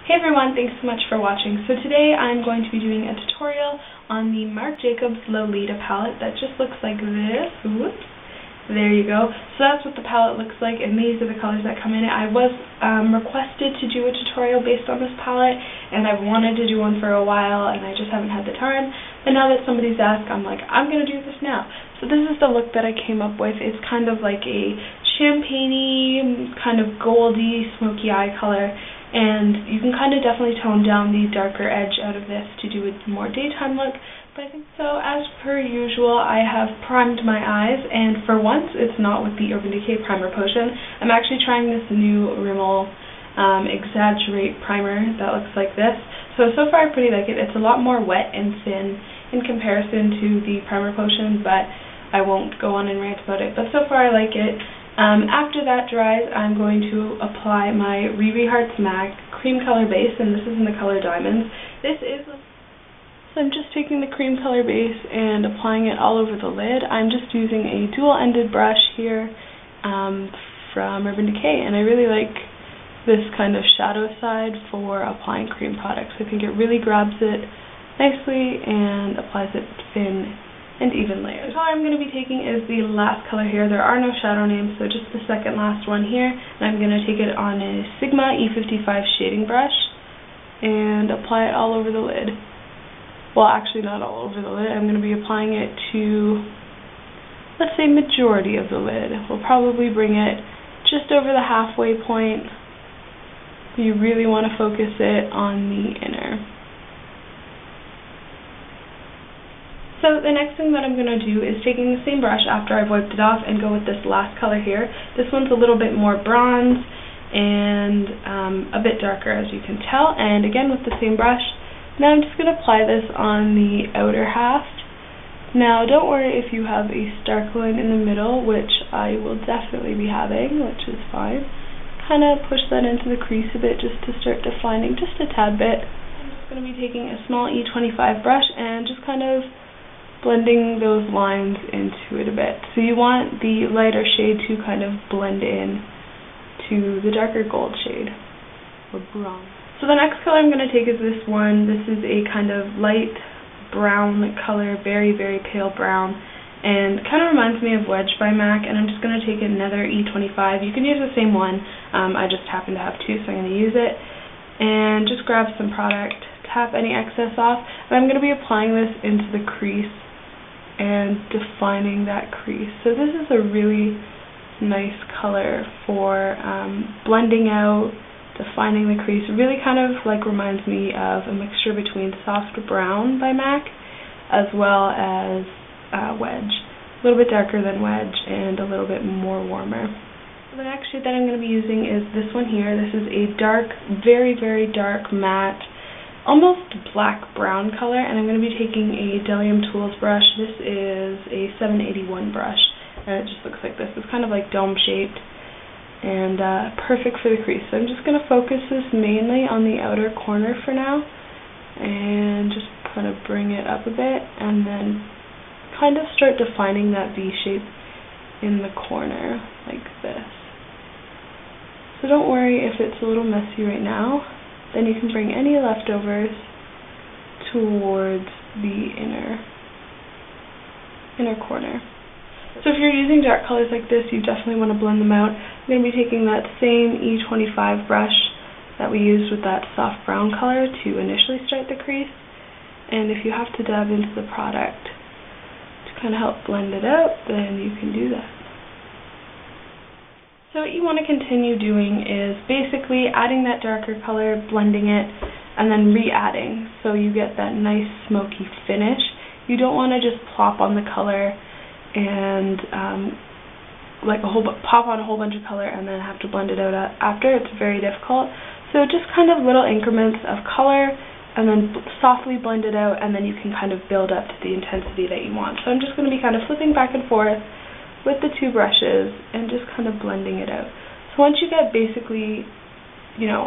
Hey everyone, thanks so much for watching. So today I'm going to be doing a tutorial on the Marc Jacobs Lolita palette that just looks like this. Whoops. There you go. So that's what the palette looks like, and these are the colors that come in it. I was requested to do a tutorial based on this palette, and I've wanted to do one for a while, and I just haven't had the time. But now that somebody's asked, I'm like, I'm going to do this now. So this is the look that I came up with. It's kind of like a champagne-y, kind of goldy, smoky eye color. And you can kind of definitely tone down the darker edge out of this to do a more daytime look. But I think so, as per usual, I have primed my eyes, and for once it's not with the Urban Decay Primer Potion. I'm actually trying this new Rimmel Exaggerate primer that looks like this. So far I pretty like it. It's a lot more wet and thin in comparison to the Primer Potion, but I won't go on and rant about it. But so far I like it. After that dries, I'm going to apply my Riri Hearts Mac cream color base, and this is in the color Diamonds. So I'm just taking the cream color base and applying it all over the lid. I'm just using a dual-ended brush here from Urban Decay, and I really like this kind of shadow side for applying cream products. I think it really grabs it nicely and applies it thin and even layers. The color I'm going to be taking is the last color here. There are no shadow names, so just the second last one here. And I'm going to take it on a Sigma E55 shading brush and apply it all over the lid. Well, actually not all over the lid. I'm going to be applying it to, let's say, majority of the lid. We'll probably bring it just over the halfway point. You really want to focus it on the inner. So the next thing that I'm going to do is taking the same brush after I've wiped it off and go with this last color here. This one's a little bit more bronze and a bit darker, as you can tell, and again with the same brush. Now I'm just going to apply this on the outer half. Now don't worry if you have a stark line in the middle, which I will definitely be having, which is fine. Kind of push that into the crease a bit just to start defining just a tad bit. I'm just going to be taking a small E25 brush and just kind of blending those lines into it a bit. So you want the lighter shade to kind of blend in to the darker gold shade, or bronze. So the next color I'm going to take is this one. This is a kind of light brown color, very, very pale brown, and kind of reminds me of Wedge by MAC, and I'm just going to take another E25. You can use the same one. I just happen to have two, so I'm going to use it. And just grab some product, tap any excess off, and I'm going to be applying this into the crease and defining that crease. So this is a really nice color for blending out, defining the crease. It really kind of like reminds me of a mixture between Soft Brown by MAC as well as Wedge. A little bit darker than Wedge and a little bit more warmer. So the next shade that I'm going to be using is this one here. This is a dark, very, very dark matte, almost black brown color, and I'm going to be taking a Bdellium Tools brush. This is a 781 brush, and it just looks like this. It's kind of like dome shaped and perfect for the crease. So I'm just going to focus this mainly on the outer corner for now and just kind of bring it up a bit and then kind of start defining that V shape in the corner like this. So don't worry if it's a little messy right now. Then you can bring any leftovers towards the inner corner. So if you're using dark colors like this, you definitely want to blend them out. I'm going to be taking that same E25 brush that we used with that soft brown color to initially start the crease. And if you have to dab into the product to kind of help blend it out, then you can do that. So what you want to continue doing is basically adding that darker color, blending it, and then re-adding so you get that nice smoky finish. You don't want to just plop on the color and pop on a whole bunch of color and then have to blend it out after. It's very difficult. So just kind of little increments of color and then softly blend it out, and then you can kind of build up to the intensity that you want. So I'm just going to be kind of flipping back and forth with the two brushes and just kind of blending it out. So once you get basically,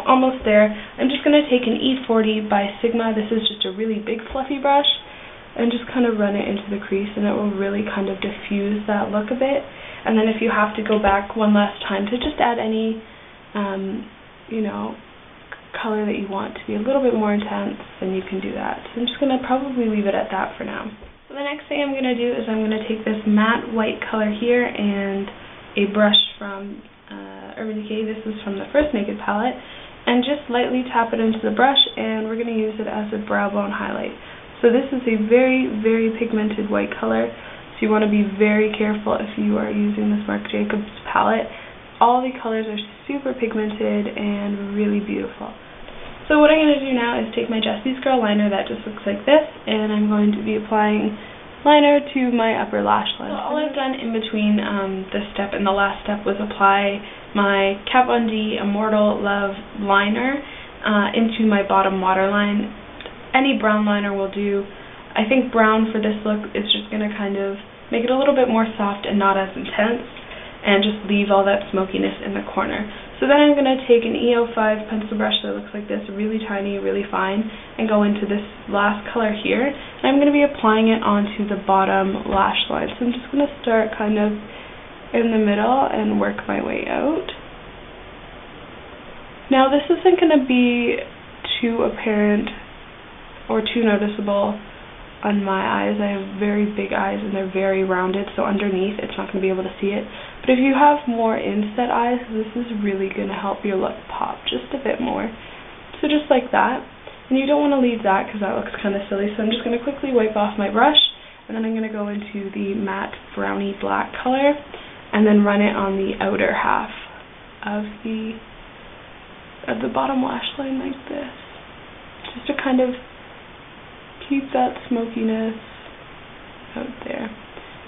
almost there, I'm just going to take an E40 by Sigma. This is just a really big fluffy brush, and just kind of run it into the crease, and it will really kind of diffuse that look a bit. And then if you have to go back one last time to just add any color that you want to be a little bit more intense, then you can do that. So I'm just going to probably leave it at that for now. So the next thing I'm going to do is I'm going to take this matte white color here and a brush from Urban Decay. This is from the First Naked palette, and just lightly tap it into the brush, and we're going to use it as a brow bone highlight. So this is a very, very pigmented white color, so you want to be very careful if you are using this Marc Jacobs palette. All the colors are super pigmented and really beautiful. So what I'm going to do now is take my Jessie's Girl liner that just looks like this, and I'm going to be applying liner to my upper lash line. So all I've done in between this step and the last step was apply my Kat Von D Immortal Liner into my bottom waterline. Any brown liner will do. I think brown for this look is just going to kind of make it a little bit more soft and not as intense, and just leave all that smokiness in the corner. So then I'm going to take an E05 pencil brush that looks like this, really tiny, really fine, and go into this last color here, and I'm going to be applying it onto the bottom lash line. So I'm just going to start kind of in the middle and work my way out. Now this isn't going to be too apparent or too noticeable on my eyes. I have very big eyes and they're very rounded, so underneath it's not going to be able to see it. But if you have more inset eyes, this is really going to help your look pop just a bit more. So just like that. And you don't want to leave that because that looks kind of silly, so I'm just going to quickly wipe off my brush, and then I'm going to go into the matte brownie black color and then run it on the outer half of the bottom lash line like this, just to kind of keep that smokiness out there.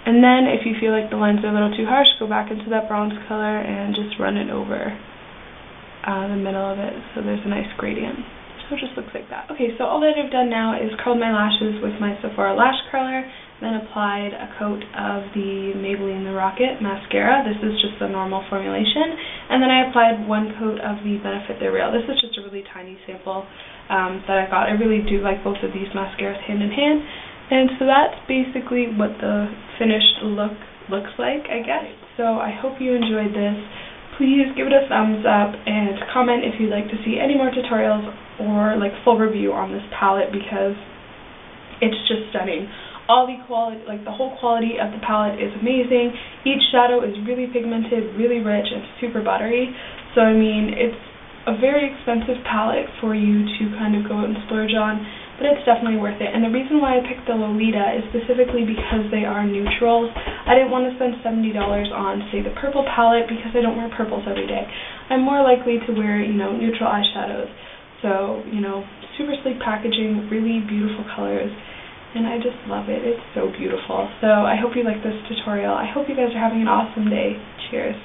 And then if you feel like the lines are a little too harsh, go back into that bronze color and just run it over the middle of it so there's a nice gradient. So it just looks like that. Okay, so all that I've done now is curled my lashes with my Sephora lash curler, then applied a coat of the Maybelline The Rocket mascara. This is just the normal formulation. And then I applied one coat of the Benefit The Real. This is just a really tiny sample that I got. I really do like both of these mascaras hand in hand. And so that's basically what the finished look looks like, I guess. So I hope you enjoyed this. Please give it a thumbs up and comment if you'd like to see any more tutorials or like full review on this palette, because it's just stunning. All the quality, like the whole quality of the palette is amazing. Each shadow is really pigmented, really rich, and super buttery. So I mean, it's a very expensive palette for you to kind of go out and splurge on, but it's definitely worth it. And the reason why I picked the Lolita is specifically because they are neutrals. I didn't want to spend $70 on, say, the purple palette because I don't wear purples every day. I'm more likely to wear, you know, neutral eyeshadows. So, you know, super sleek packaging, really beautiful colors, and I just love it. It's so beautiful. So I hope you like this tutorial. I hope you guys are having an awesome day. Cheers.